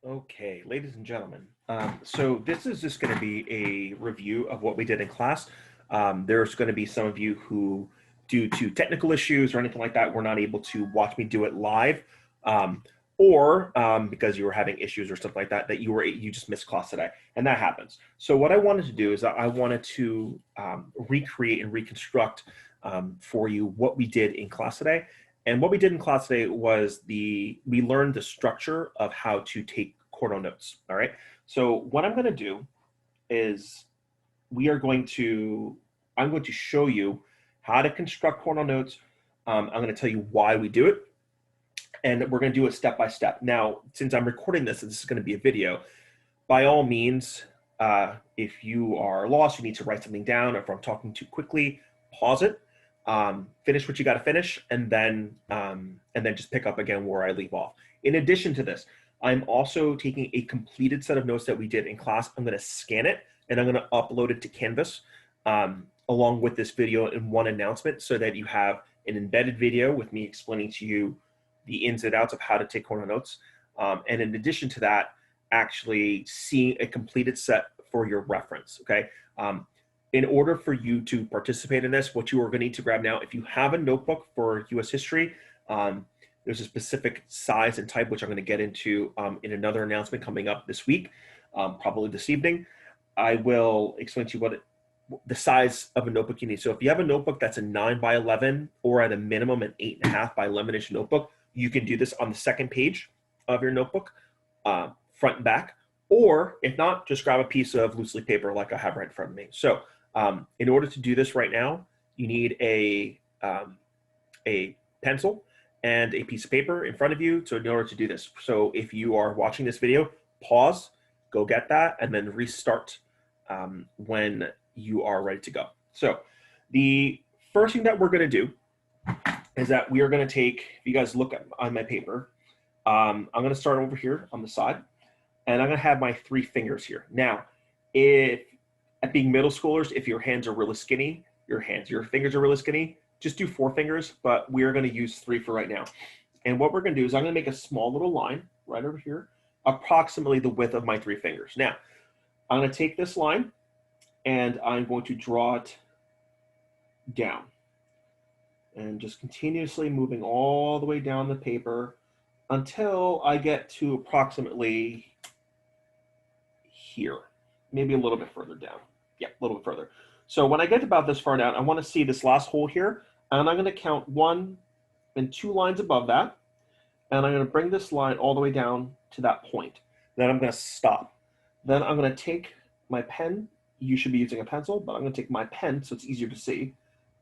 Okay, ladies and gentlemen. So this is just going to be a review of what we did in class. There's going to be some of you who, due to technical issues or anything like that, were not able to watch me do it live, or because you were having issues or stuff like that, that you just missed class today, and that happens. So what I wanted to do is I wanted to recreate and reconstruct for you what we did in class today. And what we did in class today was we learned the structure of how to take Cornell notes. All right. So what I'm going to do is I'm going to show you how to construct Cornell notes. I'm going to tell you why we do it, and we're going to do it step by step. Now, since I'm recording this, and this is going to be a video, by all means, if you are lost, you need to write something down. If I'm talking too quickly, pause it. Finish what you got to finish, and then just pick up again where I leave off. In addition to this, I'm also taking a completed set of notes that we did in class. I'm going to scan it and I'm going to upload it to Canvas along with this video in one announcement, so that you have an embedded video with me explaining to you the ins and outs of how to take Cornell notes. And in addition to that, actually seeing a completed set for your reference. Okay. In order for you to participate in this, what you are going to need to grab now, if you have a notebook for U.S. history, there's a specific size and type, which I'm going to get into in another announcement coming up this week, probably this evening. I will explain to you the size of a notebook you need. So if you have a notebook that's a 9 by 11 or at a minimum an 8.5 by 11-inch notebook, you can do this on the second page of your notebook, front and back. Or if not, just grab a piece of loose leaf paper like I have right in front of me. So in order to do this right now, you need a pencil and a piece of paper in front of you in order to do this. So if you are watching this video, pause, go get that, and then restart when you are ready to go. So the first thing that we're going to do is that we are going to take, if you guys look on my paper, I'm going to start over here on the side, and I'm going to have my 3 fingers here. Now, if at being middle schoolers, if your hands are really skinny, your fingers are really skinny, just do 4 fingers, but we're going to use 3 for right now. And what we're going to do is I'm going to make a small little line right over here, approximately the width of my 3 fingers. Now, I'm going to take this line and I'm going to draw it down, and just continuously moving all the way down the paper until I get to approximately here, maybe a little bit further down. Yeah, a little bit further. So when I get about this far down, I want to see this last hole here, and I'm going to count 1 and 2 lines above that, and I'm going to bring this line all the way down to that point. Then I'm going to stop. Then I'm going to take my pen. You should be using a pencil, but I'm going to take my pen so it's easier to see,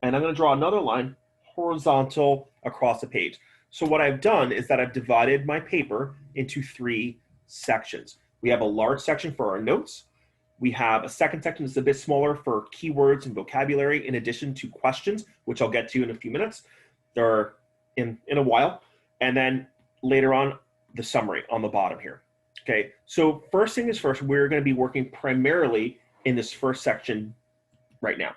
and I'm going to draw another line horizontal across the page. So what I've done is that I've divided my paper into 3 sections. We have a large section for our notes. We have a second section that's a bit smaller for keywords and vocabulary, in addition to questions, which I'll get to in a few minutes, or in a while. And then later on, the summary on the bottom here. Okay, so first thing is first, we're going to be working primarily in this first section right now.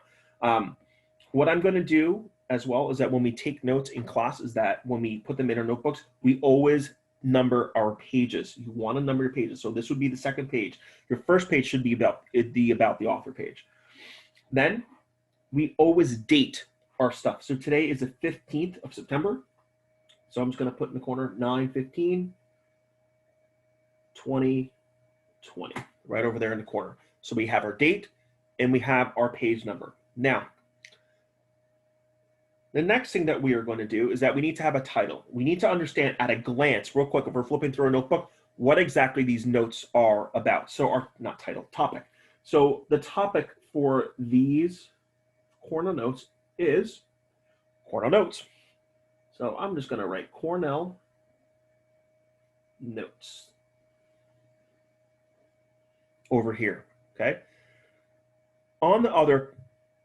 What I'm going to do as well is that when we take notes in class, is that when we put them in our notebooks, we always number our pages. You want to number your pages. So this would be the second page. Your first page should be about the author page. Then we always date our stuff. So today is the 15th of September. So I'm just going to put in the corner 9/15/2020, right over there in the corner. So we have our date and we have our page number. Now, the next thing that we are going to do is that we need to have a title. We need to understand at a glance, real quick, if we're flipping through a notebook, what exactly these notes are about. So our, not title, topic. So the topic for these Cornell notes is Cornell Notes. So I'm just going to write Cornell Notes over here, okay? On the other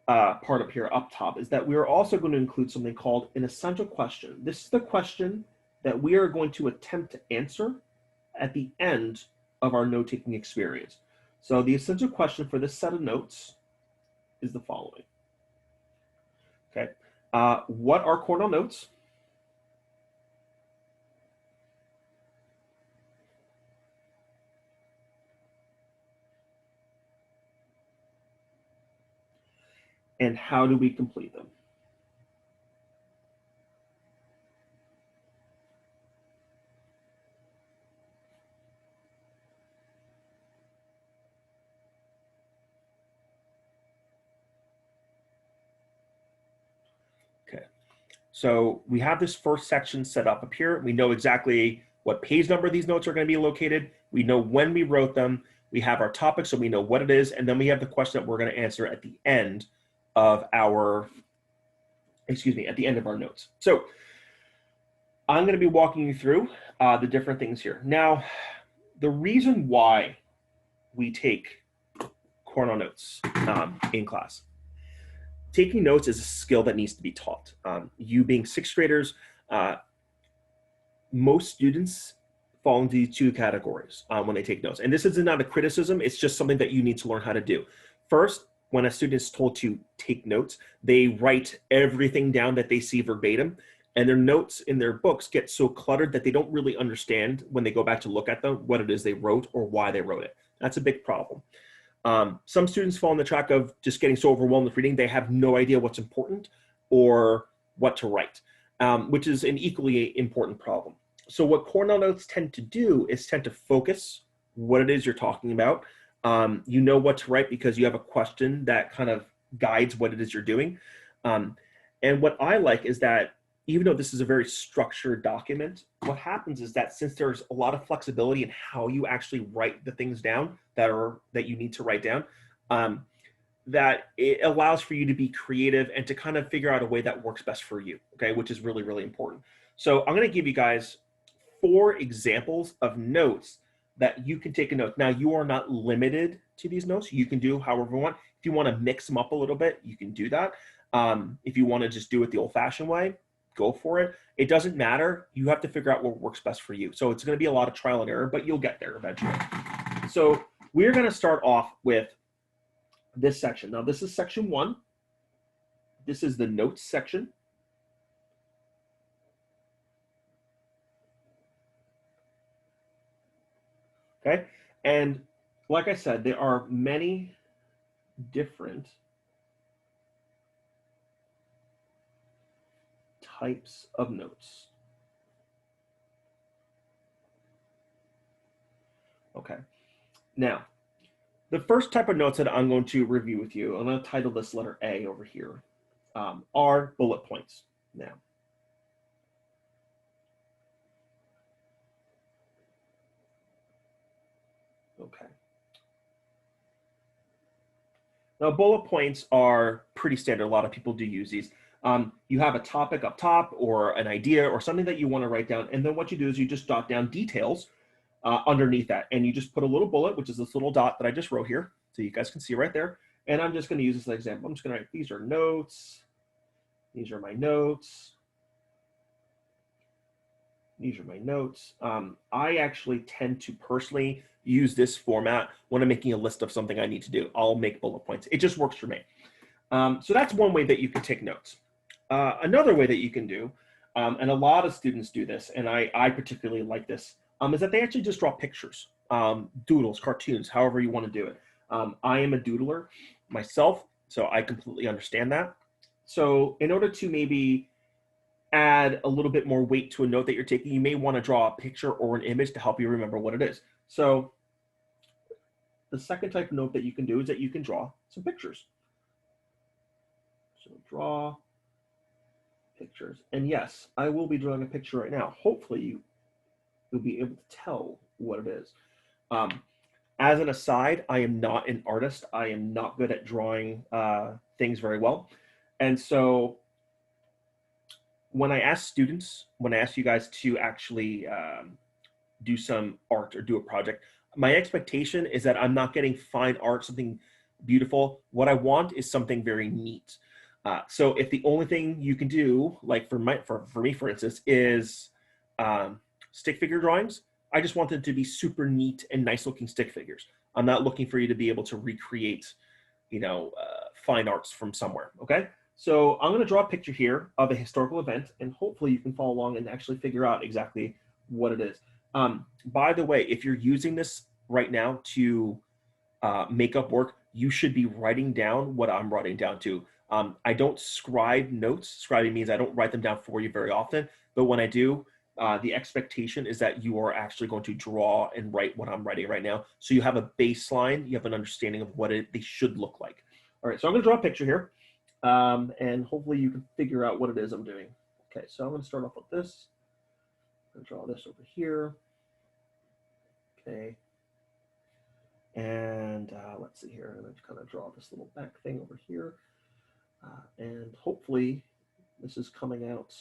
part up here up top is that we are also going to include something called an essential question. This is the question that we are going to attempt to answer at the end of our note-taking experience. So the essential question for this set of notes is the following. Okay, what are Cornell Notes? and how do we complete them? Okay, so we have this first section set up here. We know exactly what page number these notes are going to be located. We know when we wrote them. We have our topic, so we know what it is. And then we have the question that we're going to answer at the end of our, at the end of our notes. So I'm going to be walking you through the different things here. Now, the reason why we take Cornell Notes in class. Taking notes is a skill that needs to be taught. You being sixth graders, most students fall into these two categories when they take notes. And this is not a criticism, it's just something that you need to learn how to do. First, when a student is told to take notes, they write everything down that they see verbatim, and their notes in their books get so cluttered that they don't really understand when they go back to look at them what it is they wrote or why they wrote it. That's a big problem. Some students fall on the track of just getting so overwhelmed with reading, they have no idea what's important or what to write, which is an equally important problem. So what Cornell Notes tend to do is tend to focus what it is you're talking about. You know what to write because you have a question that kind of guides what it is you're doing. And what I like is that even though this is a very structured document, what happens is that since there's a lot of flexibility in how you actually write the things down that you need to write down, that it allows for you to be creative and to kind of figure out a way that works best for you, okay, which is really, really important. So I'm going to give you guys 4 examples of notes that you can take a note. Now, you are not limited to these notes. You can do however you want. If you want to mix them up a little bit, you can do that. If you want to just do it the old-fashioned way, go for it. It doesn't matter. You have to figure out what works best for you. So it's going to be a lot of trial and error, but you'll get there eventually. So we're going to start off with this section. Now, this is section 1. This is the notes section. Okay. And like I said, there are many different types of notes. Okay. Now, the first type of notes that I'm going to review with you, I'm going to title this letter A over here, are bullet points. Now, okay. Now, bullet points are pretty standard. A lot of people do use these. You have a topic up top or an idea or something that you want to write down. And then what you do is you just jot down details underneath that. And you just put a little bullet, which is this little dot that I just wrote here. So you guys can see right there. And I'm just going to use this as an example. I'm just going to write, these are notes. These are my notes. These are my notes. I actually tend to personally use this format when I'm making a list of something I need to do. I'll make bullet points. It just works for me. So that's one way that you can take notes. Another way that you can do, and a lot of students do this, and I particularly like this, is that they actually just draw pictures, doodles, cartoons, however you want to do it. I am a doodler myself, so I completely understand that. So in order to maybe add a little bit more weight to a note that you're taking, you may want to draw a picture or an image to help you remember what it is. So the second type of note that you can do is that you can draw some pictures. So draw pictures. And yes, I will be drawing a picture right now. Hopefully you'll be able to tell what it is. As an aside, I am not an artist. I am not good at drawing things very well. And so when I ask students, when I ask you guys to actually do some art or do a project, my expectation is that I'm not getting fine art, something beautiful. What I want is something very neat. So if the only thing you can do, like for me, for instance, is stick figure drawings, I just want them to be super neat and nice looking stick figures. I'm not looking for you to be able to recreate, fine arts from somewhere, okay? So I'm gonna draw a picture here of a historical event, and hopefully you can follow along and actually figure out exactly what it is. By the way, if you're using this right now to make up work, you should be writing down what I'm writing down too. I don't scribe notes. Scribing means I don't write them down for you very often, but when I do, the expectation is that you are actually going to draw and write what I'm writing right now. So you have a baseline, you have an understanding of what they should look like. All right, so I'm gonna draw a picture here, and hopefully you can figure out what it is I'm doing. Okay, so I'm gonna start off with this. I'm gonna draw this over here. Okay, and let's see here. I'm gonna kind of draw this little back thing over here. And hopefully this is coming out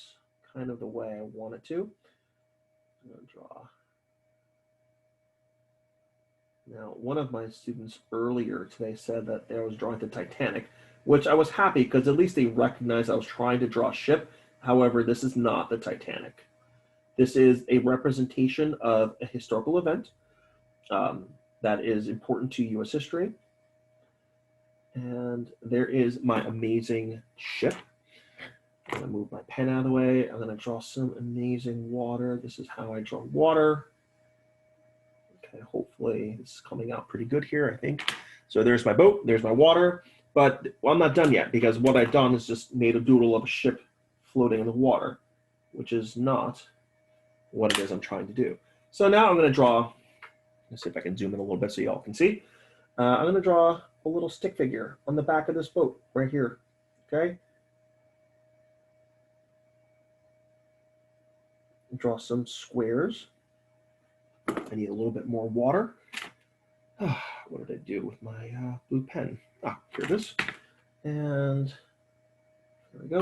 kind of the way I want it to. I'm going to draw. Now, one of my students earlier today said that I was drawing the Titanic, which I was happy because at least they recognized I was trying to draw a ship. However, this is not the Titanic. This is a representation of a historical event that is important to U.S. history. And there is my amazing ship. I'm gonna move my pen out of the way. I'm gonna draw some amazing water. This is how I draw water. Okay, hopefully this is coming out pretty good here, I think. So there's my boat, there's my water, but I'm not done yet because what I've done is just made a doodle of a ship floating in the water, which is not what it is I'm trying to do. So now I'm gonna draw, let's see if I can zoom in a little bit so y'all can see. I'm gonna draw a little stick figure on the back of this boat right here, okay? Draw some squares. I need a little bit more water. What did I do with my blue pen? Here it is. And there we go.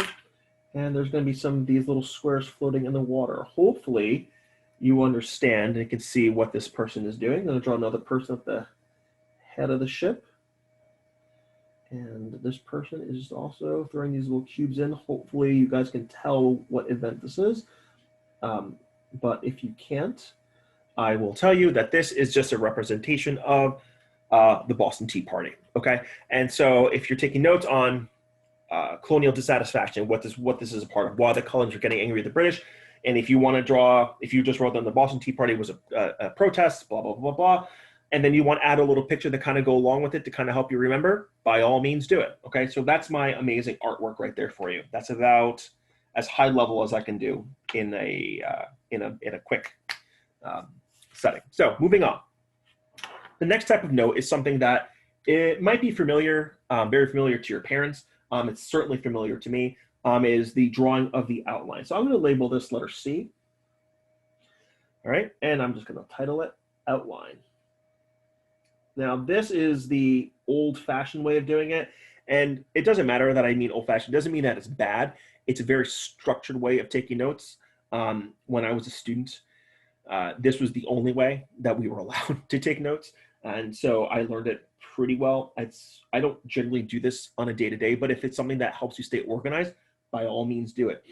And there's going to be some of these little squares floating in the water. Hopefully you understand and can see what this person is doing. I'm going to draw another person at the head of the ship. And this person is also throwing these little cubes in. Hopefully you guys can tell what event this is. But if you can't, I will tell you that this is just a representation of the Boston Tea Party, okay? And so if you're taking notes on colonial dissatisfaction, what this is a part of, why the colonies are getting angry at the British, and if you want to draw, if you just wrote down the Boston Tea Party was a protest, blah, blah, blah, blah, and then you want to add a little picture to kind of go along with it to kind of help you remember, by all means do it, okay? So that's my amazing artwork right there for you. That's about as high level as I can do in a quick setting. So moving on. The next type of note is something that it might be familiar, very familiar to your parents. It's certainly familiar to me, is the drawing of the outline. So I'm going to label this letter C. All right, and I'm just going to title it Outline. Now, this is the old-fashioned way of doing it, and it doesn't matter that I mean old-fashioned. It doesn't mean that it's bad. It's a very structured way of taking notes. When I was a student, this was the only way that we were allowed to take notes, and so I learned it pretty well. I don't generally do this on a day-to-day, but if it's something that helps you stay organized, by all means do it.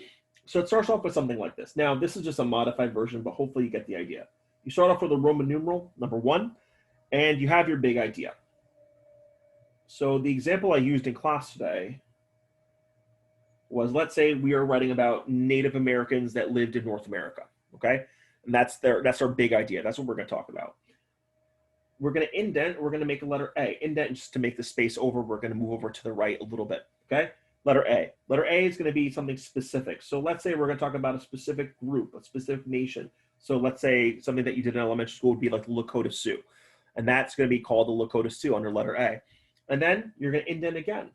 So it starts off with something like this. Now, this is just a modified version, but hopefully you get the idea. You start off with a Roman numeral, number 1, and you have your big idea. So the example I used in class today was, let's say we are writing about Native Americans that lived in North America, okay? And that's our big idea. That's what we're going to talk about. We're going to indent, we're going to make a letter A. Indent just to make the space over, we're going to move over to the right a little bit, okay? Letter A. Letter A is going to be something specific. So let's say we're going to talk about a specific group, a specific nation. So let's say something that you did in elementary school would be like the Lakota Sioux. And that's going to be called the Lakota Sioux under letter A. And then you're going to indent again.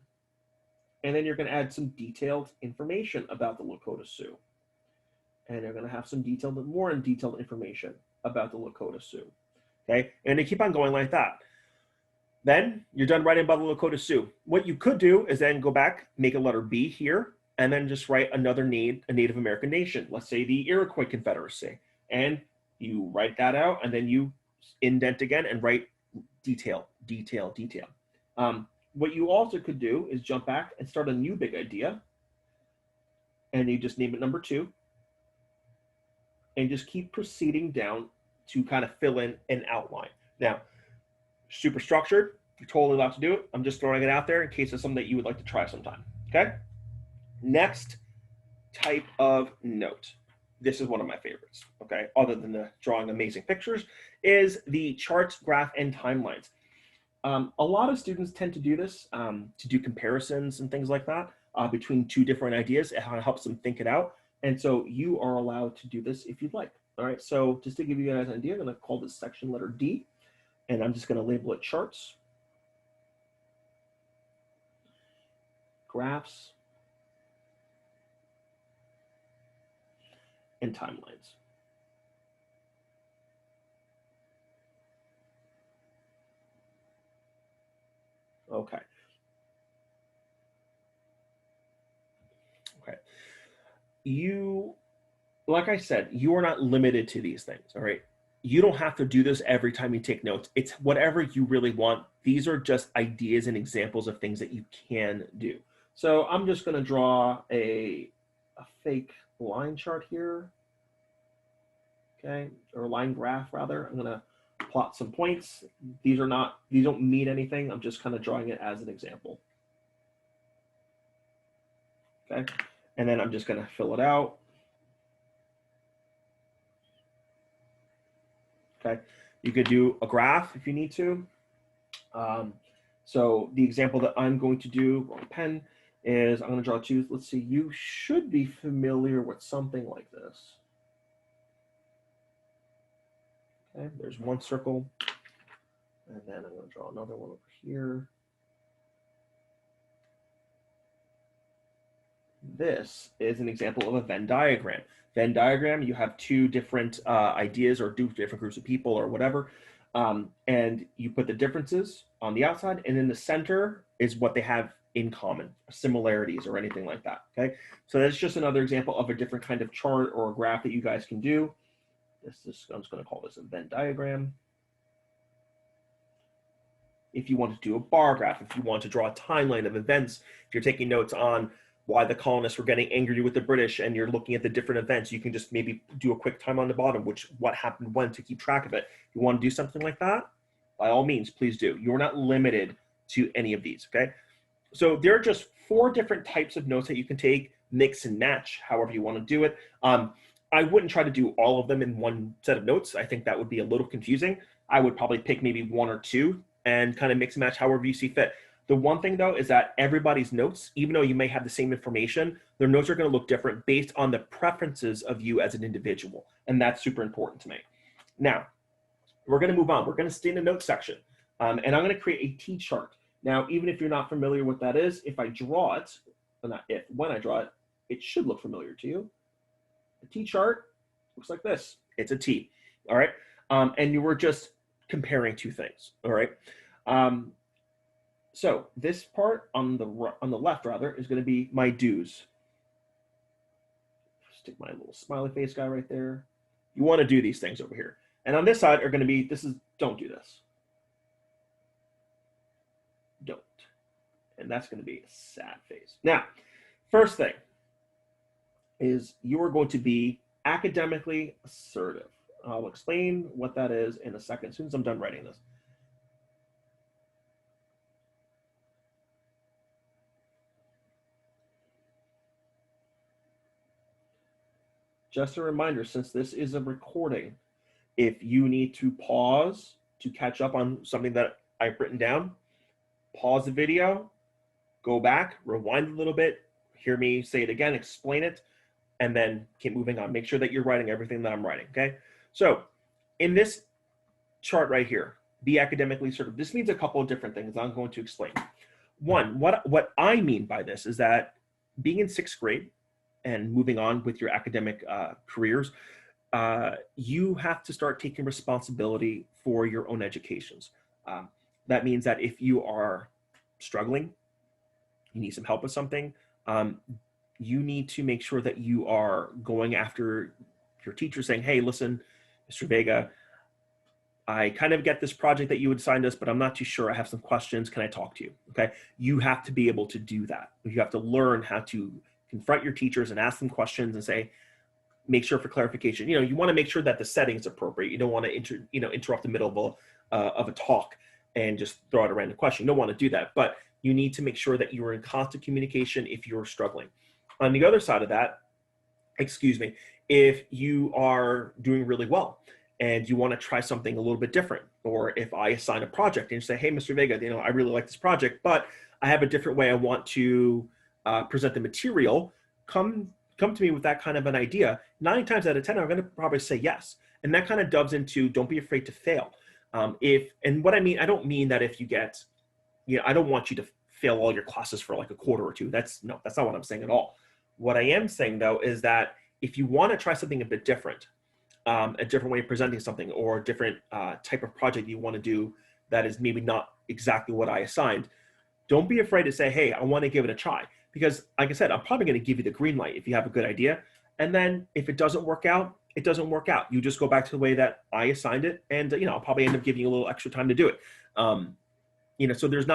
And then you're going to add some detailed information about the Lakota Sioux. And you're going to have some more detailed information about the Lakota Sioux. Okay, and they keep on going like that. Then you're done writing about the Lakota Sioux. What you could do is then go back, make a letter B here, and then just write a Native American nation. Let's say the Iroquois Confederacy. And you write that out, and then you indent again and write detail, detail, detail. What you also could do is jump back and start a new big idea, and you just name it number 2, and just keep proceeding down to kind of fill in an outline. Now, super structured, you're totally allowed to do it. I'm just throwing it out there in case it's something that you would like to try sometime, okay? Next type of note. This is one of my favorites, okay? Other than the drawing amazing pictures, is the charts, graph, and timelines. A lot of students tend to do this to do comparisons and things like that between two different ideas. It helps them think it out. And so you are allowed to do this if you'd like. All right, so just to give you guys an idea, I'm going to call this section letter D, and I'm just going to label it charts, graphs, and timelines. Okay. Okay. Like I said, you are not limited to these things, all right? You don't have to do this every time you take notes. It's whatever you really want. These are just ideas and examples of things that you can do. So I'm just going to draw a fake line chart here, okay, or line graph rather. I'm going to plot some points. These don't mean anything. I'm just kind of drawing it as an example. Okay, and then I'm just going to fill it out. Okay, you could do a graph if you need to. So the example that I'm going to do, wrong pen, is I'm going to draw two. Let's see, you should be familiar with something like this. Okay, there's one circle, and then I'm going to draw another one over here. This is an example of a Venn diagram. Venn diagram, you have two different ideas or two different groups of people or whatever, and you put the differences on the outside, and in the center is what they have in common, similarities or anything like that, okay? So that's just another example of a different kind of chart or a graph that you guys can do. I'm just going to call this a Venn diagram. If you want to do a bar graph, if you want to draw a timeline of events, if you're taking notes on why the colonists were getting angry with the British and you're looking at the different events, you can just maybe do a quick time on the bottom, what happened when, to keep track of it. If you want to do something like that, by all means, please do. You're not limited to any of these, okay? So there are just 4 different types of notes that you can take, mix and match, however you want to do it. I wouldn't try to do all of them in one set of notes. I think that would be a little confusing. I would probably pick maybe 1 or 2 and kind of mix and match however you see fit. The one thing though is that everybody's notes, even though you may have the same information, their notes are going to look different based on the preferences of you as an individual. And that's super important to me. Now, we're going to move on. We're going to stay in the notes section. And I'm going to create a T-chart. Now, even if you're not familiar with what that is, if I draw it, well, not if, when I draw it, it should look familiar to you. A T-chart looks like this. It's a T, all right? And you were just comparing 2 things, all right? So this part on the left rather is going to be my do's. Stick my little smiley face guy right there. You want to do these things over here. And on this side are going to be, don't do this. Don't. And that's going to be a sad face. Now, first thing is you are going to be academically assertive. I'll explain what that is in a second, as soon as I'm done writing this. Just a reminder, since this is a recording, if you need to pause to catch up on something that I've written down, pause the video, go back, rewind a little bit, hear me say it again, explain it, and then keep moving on. Make sure that you're writing everything that I'm writing, okay? So in this chart right here, be academically assertive. This means a couple of different things I'm going to explain. One, what I mean by this is that being in 6th grade and moving on with your academic careers, you have to start taking responsibility for your own educations. That means that if you are struggling, you need some help with something, you need to make sure that you are going after your teacher saying, hey, listen, Mr. Vega, I kind of get this project that you had assigned us, but I'm not too sure. I have some questions. Can I talk to you? Okay. You have to be able to do that. You have to learn how to confront your teachers and ask them questions and say, make sure for clarification. You want to make sure that the setting is appropriate. You don't want to interrupt the middle of a talk and just throw out a random question. You don't want to do that, but you need to make sure that you are in constant communication if you're struggling. On the other side of that, if you are doing really well and you want to try something a little bit different. Or if I assign a project and you say, hey, Mr. Vega, I really like this project, but I have a different way I want to present the material, come to me with that kind of an idea. 9 times out of 10, I'm going to probably say yes. And that kind of dubs into don't be afraid to fail. And what I mean, I don't mean that if you get, I don't want you to fail all your classes for like a quarter or two. That's not what I'm saying at all. What I am saying though is that if you want to try something a bit different, a different way of presenting something, or a different type of project you want to do that is maybe not exactly what I assigned, don't be afraid to say, hey, I want to give it a try. Because like I said, I'm probably going to give you the green light if you have a good idea. And then if it doesn't work out, it doesn't work out. You just go back to the way that I assigned it. And, I'll probably end up giving you a little extra time to do it. So there's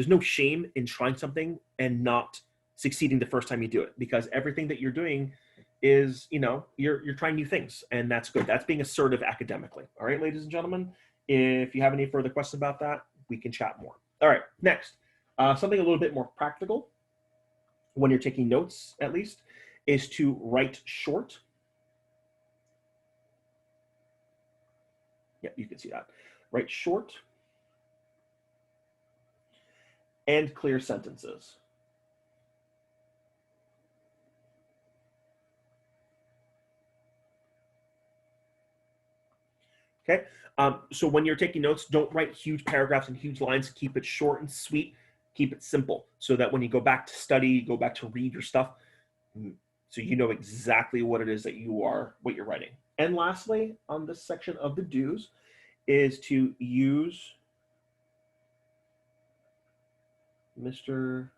no shame in trying something and not succeeding the first time you do it, because everything that you're doing is, you're trying new things, and that's good. That's being assertive academically. All right, ladies and gentlemen, if you have any further questions about that, we can chat more. All right, next, something a little bit more practical when you're taking notes, at least, is to write short. Yeah, you can see that. Write short and clear sentences. Okay, so when you're taking notes, don't write huge paragraphs and huge lines. Keep it short and sweet. Keep it simple, so that when you go back to study, go back to read your stuff, so you know exactly what it is that what you're writing. And lastly, on this section of the do's, is to use Mr.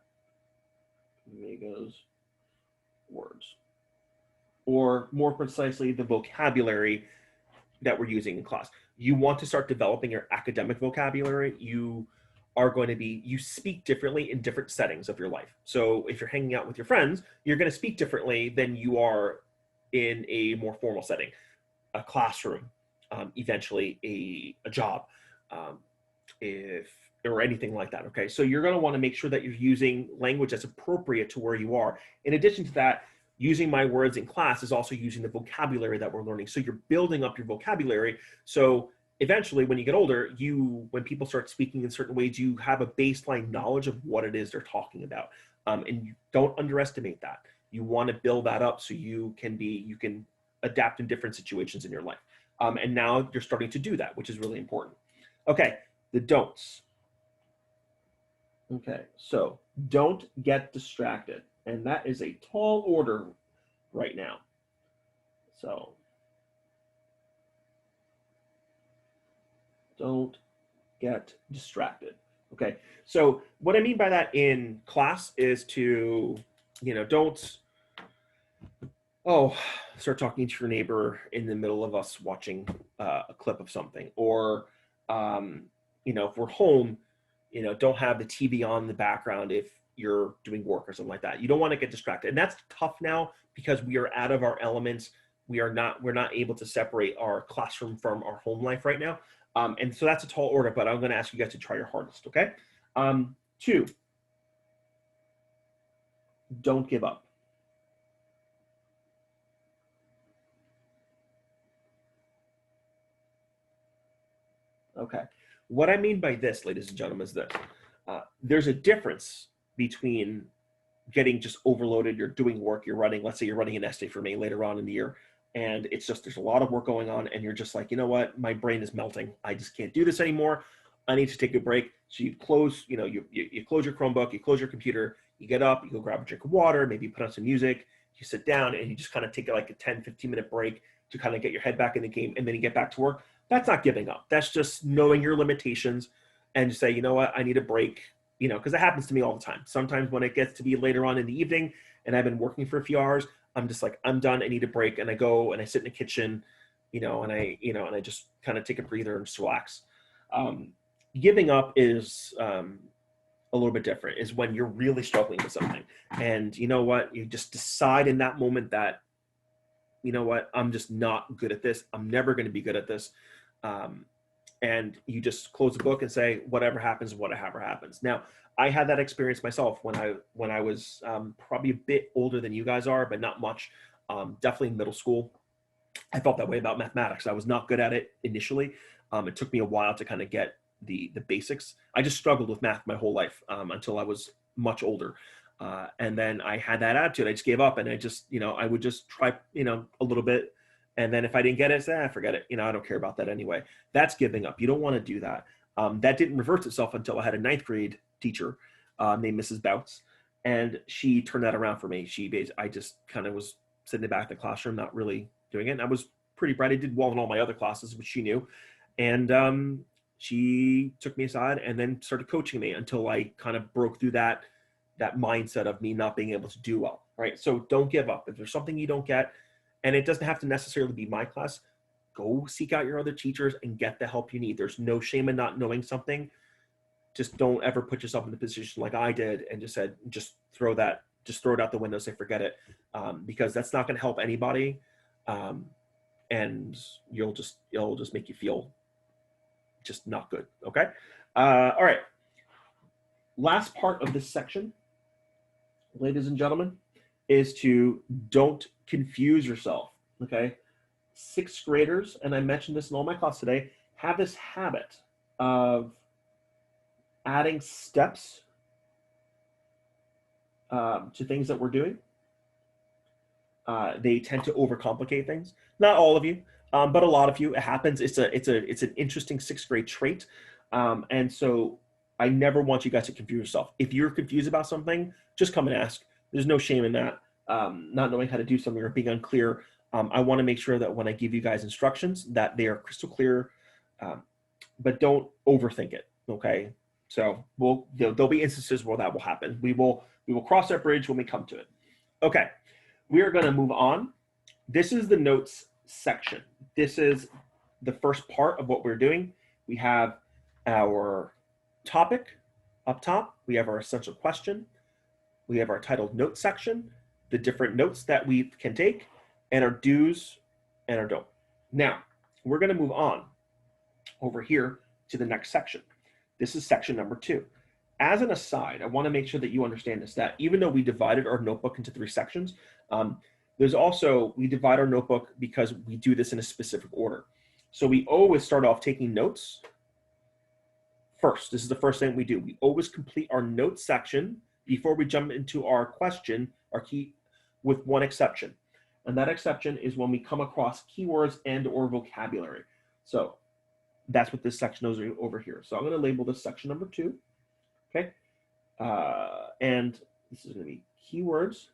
Vega's words, or more precisely, the vocabulary that we're using in class. You want to start developing your academic vocabulary. You speak differently in different settings of your life. So if you're hanging out with your friends, you're going to speak differently than you are in a more formal setting, a classroom, eventually a job, or anything like that. Okay, so you're going to want to make sure that you're using language that's appropriate to where you are. In addition to that, using my words in class is also using the vocabulary that we're learning. So you're building up your vocabulary. So eventually, when you get older, when people start speaking in certain ways, you have a baseline knowledge of what it is they're talking about. And you don't underestimate that. You want to build that up so you can adapt in different situations in your life. And now you're starting to do that, which is really important. Okay, the don'ts. Okay, so don't get distracted. And that is a tall order right now. So don't get distracted. Okay, so what I mean by that in class is to, don't start talking to your neighbor in the middle of us watching a clip of something, or if we're home, don't have the TV on in the background if you're doing work or something like that. You don't want to get distracted. And that's tough now because we are out of our elements. We're not able to separate our classroom from our home life right now. And so that's a tall order, but I'm going to ask you guys to try your hardest, okay? 2, don't give up. Okay. What I mean by this, ladies and gentlemen, is this. There's a difference between getting just overloaded. You're doing work, let's say you're running an essay for me later on in the year, and it's just, there's a lot of work going on, and you're just like, you know what, my brain is melting. I just can't do this anymore. I need to take a break. So you close, you close your Chromebook, you close your computer, you get up, you go grab a drink of water, maybe put on some music, you sit down, and you just kind of take like a 10, 15-minute break to kind of get your head back in the game, and then you get back to work. That's not giving up. That's just knowing your limitations and just say, you know what, I need a break, because it happens to me all the time. Sometimes when it gets to be later on in the evening and I've been working for a few hours, I'm just like, I'm done. I need a break. And I go and I sit in the kitchen, and I just kind of take a breather and just relax. Giving up is a little bit different, is when you're really struggling with something. And you know what, you just decide in that moment that, you know what, I'm just not good at this. I'm never going to be good at this. And you just close the book and say, whatever happens, whatever happens. Now, I had that experience myself when I was probably a bit older than you guys are, but not much. Definitely in middle school. I felt that way about mathematics. I was not good at it initially. It took me a while to kind of get the basics. I just struggled with math my whole life until I was much older. And then I had that attitude. I just gave up, and I just, I would just try, a little bit. And then if I didn't get it, forget it. I don't care about that anyway. That's giving up. You don't want to do that. That didn't reverse itself until I had a ninth grade teacher named Mrs. Bouts, and she turned that around for me. I just kind of was sitting back in the classroom, not really doing it. And I was pretty bright. I did well in all my other classes, which she knew. And she took me aside and then started coaching me until I kind of broke through that mindset of me not being able to do well, right? So don't give up. If there's something you don't get, and it doesn't have to necessarily be my class, go seek out your other teachers and get the help you need. There's no shame in not knowing something. Just don't ever put yourself in the position like I did and just throw it out the window, say forget it, because that's not going to help anybody, and it'll just make you feel just not good. Okay. All right. Last part of this section, ladies and gentlemen, is to don't confuse yourself. Okay. Sixth graders, and I mentioned this in all my class today, have this habit of adding steps to things that we're doing. They tend to overcomplicate things. Not all of you, but a lot of you. It happens. It's an interesting sixth grade trait, and so I never want you guys to confuse yourself. If you're confused about something, just come and ask. There's no shame in that. Not knowing how to do something or being unclear. I want to make sure that when I give you guys instructions that they are crystal clear, but don't overthink it. Okay. So there'll be instances where that will happen. We will cross that bridge when we come to it. Okay. We are going to move on. This is the notes section. This is the first part of what we're doing. We have our topic up top. We have our essential question. We have our titled notes section, the different notes that we can take, and our do's and our don't. Now, we're going to move on over here to the next section. This is section number 2. As an aside, I want to make sure that you understand this, that even though we divided our notebook into 3 sections, we divide our notebook because we do this in a specific order. So we always start off taking notes first. This is the first thing we do. We always complete our notes section before we jump into our question, our key, with one exception. And that exception is when we come across keywords and or vocabulary. So that's what this section is over here. So I'm going to label this section number 2. Okay. And this is going to be keywords.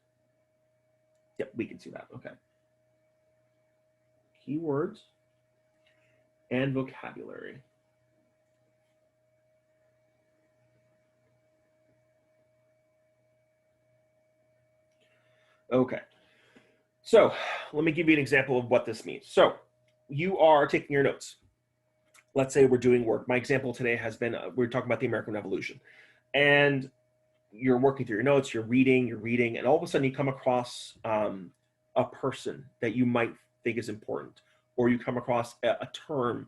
Yep, we can see that. Okay. Keywords and vocabulary. Okay. So let me give you an example of what this means. So you are taking your notes. Let's say we're doing work. My example today has been, we're talking about the American Revolution. And you're working through your notes, you're reading, and all of a sudden you come across a person that you might think is important, or you come across a term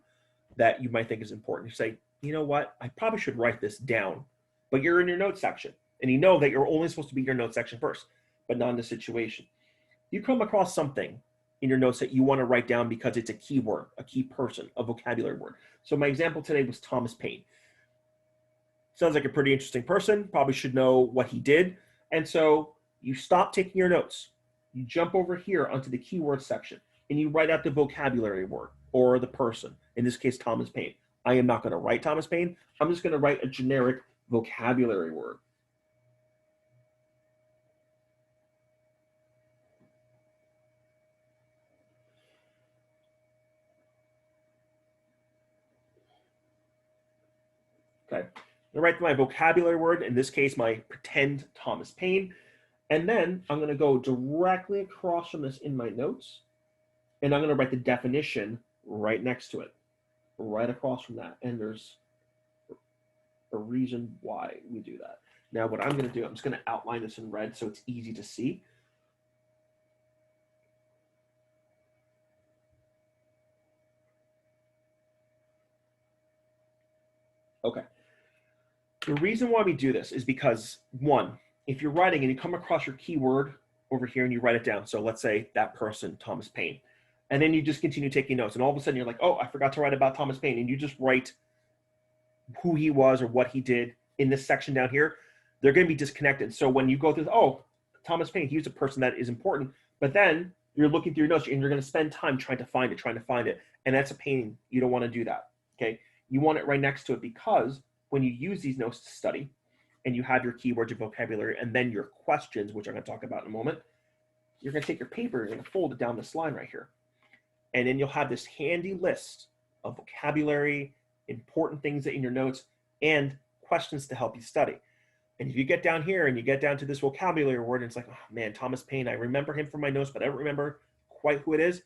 that you might think is important. You say, you know what, I probably should write this down, but you're in your notes section, and you know that you're only supposed to be in your notes section first, but not in the situation. You come across something in your notes that you want to write down because it's a key word, a key person, a vocabulary word. So my example today was Thomas Paine. Sounds like a pretty interesting person, probably should know what he did. And so you stop taking your notes. You jump over here onto the keyword section and you write out the vocabulary word or the person, in this case, Thomas Paine. I am not going to write Thomas Paine. I'm just going to write a generic vocabulary word. Okay. I'm going to write my vocabulary word, in this case, my pretend Thomas Paine. And then I'm going to go directly across from this in my notes, and I'm going to write the definition right next to it, right across from that. And there's a reason why we do that. Now, what I'm going to do, I'm just going to outline this in red so it's easy to see. Okay. The reason why we do this is because, one, if you're writing and you come across your keyword over here and you write it down, so let's say that person, Thomas Paine, And then you just continue taking notes. And all of a sudden you're like, oh, I forgot to write about Thomas Paine. And you just write who he was or what he did in this section down here. They're going to be disconnected. So when you go through, oh, Thomas Paine, he was a person that is important. But then you're looking through your notes and you're going to spend time trying to find it. And that's a pain. You don't want to do that. Okay. You want it right next to it, because when you use these notes to study and you have your keywords, your vocabulary, and then your questions, which I'm going to talk about in a moment, you're going to take your paper, you're going to fold it down this line right here. And then you'll have this handy list of vocabulary, important things in your notes, and questions to help you study. And if you get down here and you get down to this vocabulary word, and it's like, oh man, Thomas Paine, I remember him from my notes, but I don't remember quite who it is.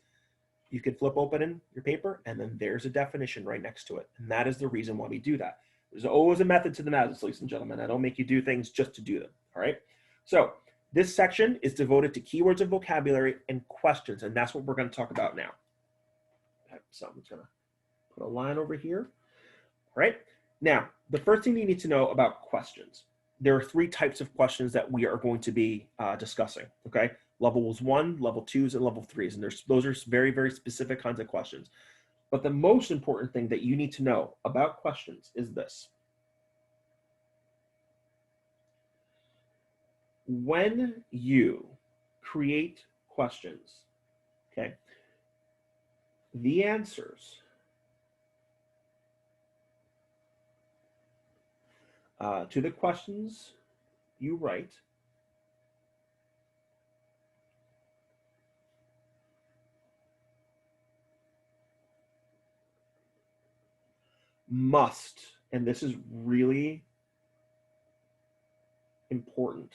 You can flip open in your paper, and then there's a definition right next to it. And that is the reason why we do that. There's always a method to the madness, ladies and gentlemen. I don't make you do things just to do them, all right? So this section is devoted to keywords and vocabulary and questions, and that's what we're going to talk about now. Okay, so I'm just going to put a line over here. All right, now the first thing you need to know about questions. There are 3 types of questions that we are going to be discussing, okay? Levels 1, level 2s, and level 3s, and those are very, very specific kinds of questions. But the most important thing that you need to know about questions is this. When you create questions, okay, the answers to the questions you write must, and this is really important,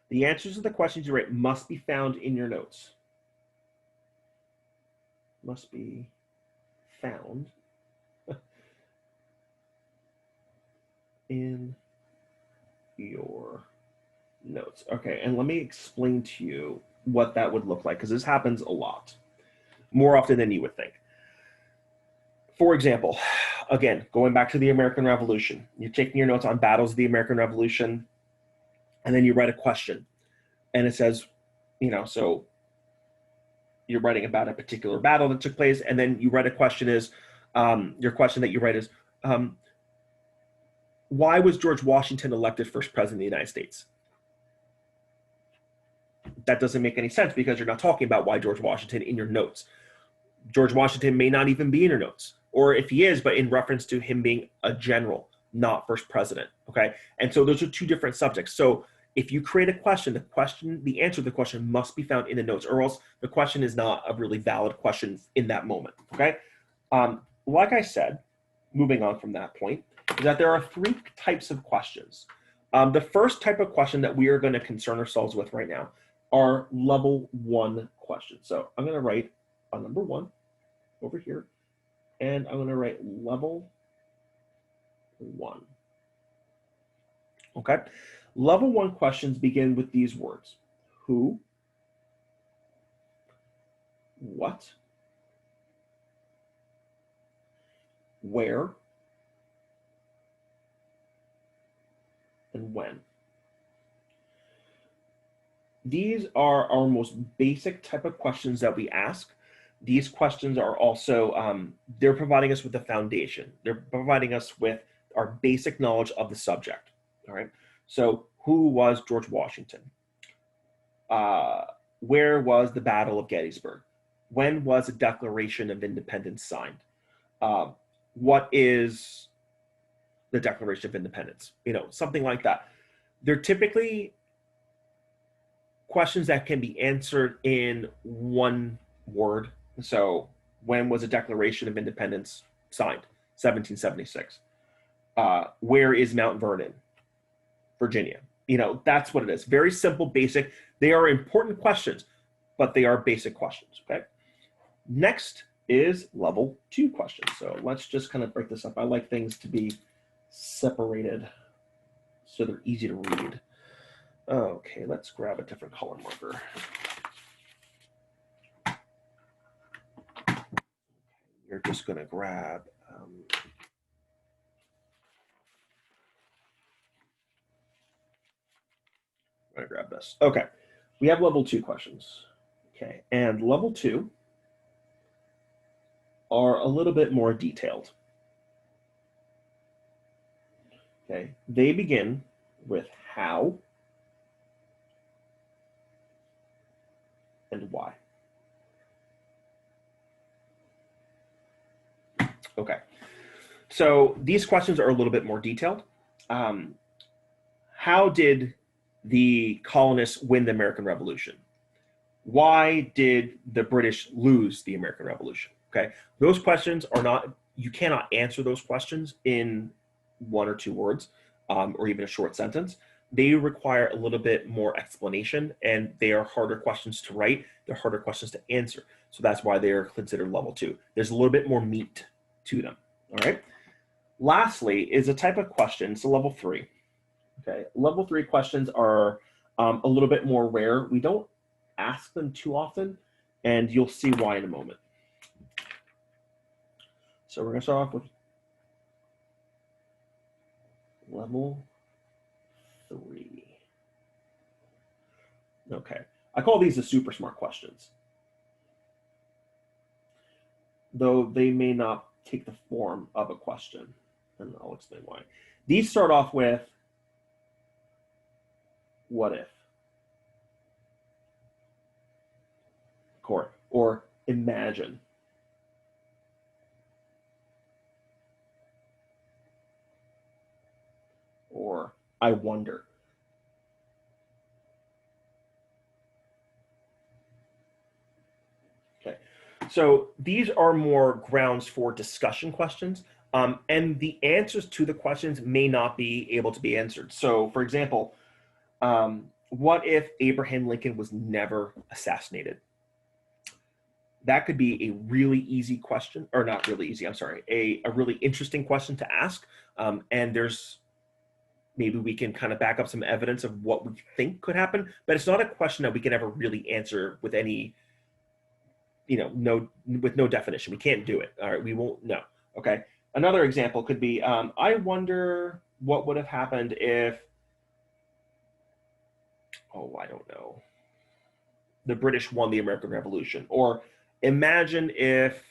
the answers to the questions you write must be found in your notes. Must be found in your notes. Okay, and let me explain to you what that would look like, because this happens a lot, more often than you would think. For example, again, going back to the American Revolution, you're taking your notes on battles of the American Revolution, and then you write a question, and it says, you know, so you're writing about a particular battle that took place, and then you write a question is, your question that you write is, why was George Washington elected first president of the United States? That doesn't make any sense, because you're not talking about why George Washington in your notes. George Washington may not even be in your notes, or if he is, but in reference to him being a general, not first president, okay? And so those are 2 different subjects. So if you create a question, the answer to the question must be found in the notes, or else the question is not a really valid question in that moment, okay? Like I said, moving on from that point, is that there are 3 types of questions. The first type of question that we are going to concern ourselves with right now are level 1 questions. So I'm going to write a number 1 over here, and I'm going to write level 1. Okay, level 1 questions begin with these words: who, what, where, and when. These are our most basic type of questions that we ask. These questions are also, they're providing us with the foundation. They're providing us with our basic knowledge of the subject, all right? So who was George Washington? Where was the Battle of Gettysburg? When was the Declaration of Independence signed? What is the Declaration of Independence? You know, something like that. They're typically questions that can be answered in 1 word. So when was the Declaration of Independence signed? 1776. Where is Mount Vernon? Virginia. You know, that's what it is. Very simple, basic. They are important questions, but they are basic questions, okay? Next is level 2 questions. So let's just kind of break this up. I like things to be separated so they're easy to read. Okay, let's grab a different color marker. You're just going to grab, I'm going to grab this. Okay, we have level 2 questions. Okay, and level 2 are a little bit more detailed. Okay, they begin with how and why. Okay, so these questions are a little bit more detailed. How did the colonists win the American Revolution? Why did the British lose the American Revolution? Okay, those questions are not, you cannot answer those questions in 1 or 2 words, or even a short sentence. They require a little bit more explanation, and they are harder questions to write. They're harder questions to answer. So that's why they are considered level 2. There's a little bit more meat to them. All right. Lastly is a type of question, it's a level 3. Okay, level 3 questions are a little bit more rare. We don't ask them too often, and you'll see why in a moment. So we're going to start off with level 3. Okay, I call these the super smart questions, though they may not take the form of a question, and I'll explain why. These start off with what if, or imagine, or I wonder. Okay, so these are more grounds for discussion questions, and the answers to the questions may not be able to be answered. So, for example, what if Abraham Lincoln was never assassinated? That could be a really easy question, or not really easy, I'm sorry, a really interesting question to ask. And there's, maybe we can kind of back up some evidence of what we think could happen, but it's not a question that we can ever really answer with any, with no definition. We can't do it. All right, we won't know. Okay. Another example could be, I wonder what would have happened if, I don't know, the British won the American Revolution, or imagine if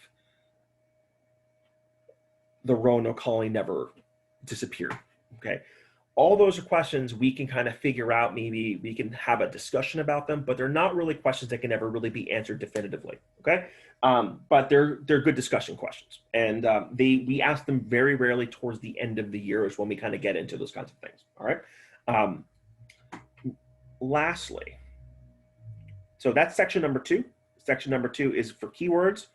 the Roanoke colony never disappeared. Okay. All those are questions we can kind of figure out. Maybe we can have a discussion about them, but they're not really questions that can ever really be answered definitively. Okay. But they're good discussion questions. And we ask them very rarely towards the end of the year is when we kind of get into those kinds of things. All right. Lastly, so that's section number 2. Section number 2 is for keywords,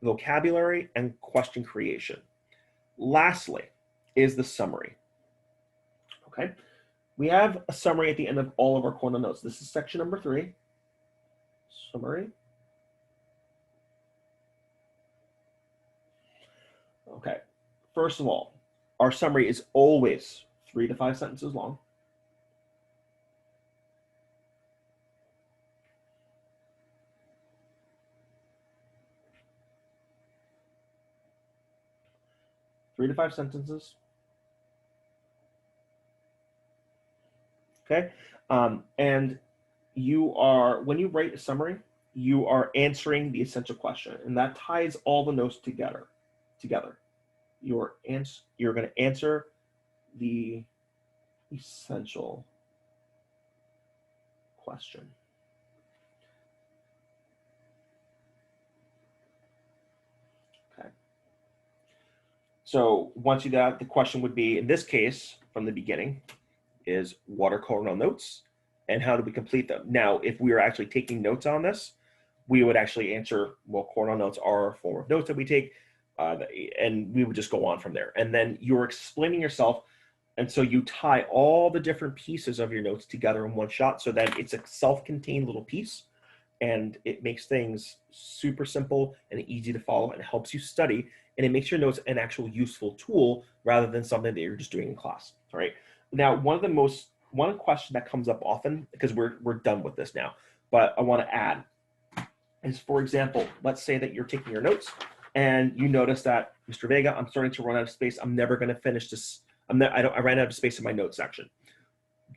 vocabulary, and question creation. Lastly is the summary. Okay, we have a summary at the end of all of our Cornell notes. This is section number 3, summary. Okay, first of all, our summary is always 3 to 5 sentences long. Three to five sentences. Okay, and you are, when you write a summary, you are answering the essential question, and that ties all the notes together. You're going to answer the essential question. Okay. So once you do that, the question would be, in this case, from the beginning, is what are Cornell notes and how do we complete them? Now, if we are actually taking notes on this, we would actually answer, well, Cornell notes are a form of notes that we take, and we would just go on from there. And then you're explaining yourself, and so you tie all the different pieces of your notes together in one shot so that it's a self-contained little piece, and it makes things super simple and easy to follow, and it helps you study, and it makes your notes an actual useful tool rather than something that you're just doing in class. All right. Now, one question that comes up often, because we're done with this now, but I want to add is, for example, let's say that you're taking your notes and you notice that, Mr. Vega, I'm starting to run out of space. I'm never going to finish this. I ran out of space in my notes section.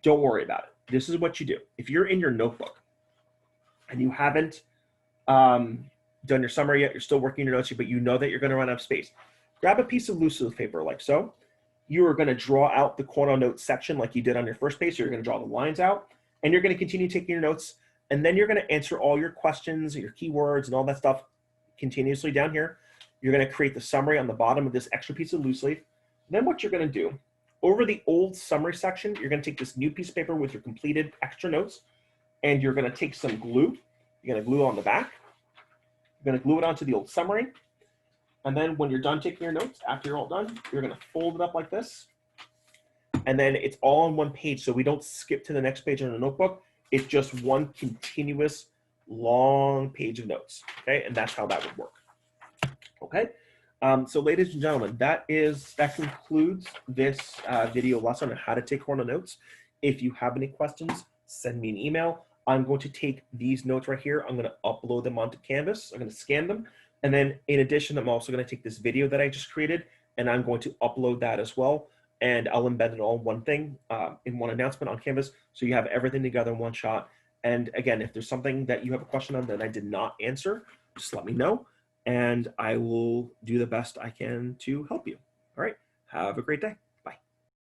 Don't worry about it. This is what you do. If you're in your notebook and you haven't done your summary yet, you're still working your notes, but you know that you're going to run out of space. Grab a piece of loose leaf paper like so. You are going to draw out the Cornell Notes section like you did on your first page. So you're going to draw the lines out, and you're going to continue taking your notes, and then you're going to answer all your questions, your keywords, and all that stuff continuously down here. You're going to create the summary on the bottom of this extra piece of loose leaf. Then what you're going to do, over the old summary section, you're going to take this new piece of paper with your completed extra notes, and you're going to take some glue. You're going to glue it on the back. You're going to glue it onto the old summary. And then when you're done taking your notes, after you're all done, you're going to fold it up like this. And then it's all on one page, so we don't skip to the next page in the notebook. It's just one continuous long page of notes, okay? And that's how that would work, okay? So ladies and gentlemen, that concludes this video lesson on how to take Cornell Notes. If you have any questions, send me an email. I'm going to take these notes right here. I'm going to upload them onto Canvas. I'm going to scan them. And then in addition, I'm also going to take this video that I just created, and I'm going to upload that as well. And I'll embed it all in one thing, in one announcement on Canvas. So you have everything together in one shot. And again, if there's something that you have a question on that I did not answer, just let me know, and I will do the best I can to help you. All right, have a great day.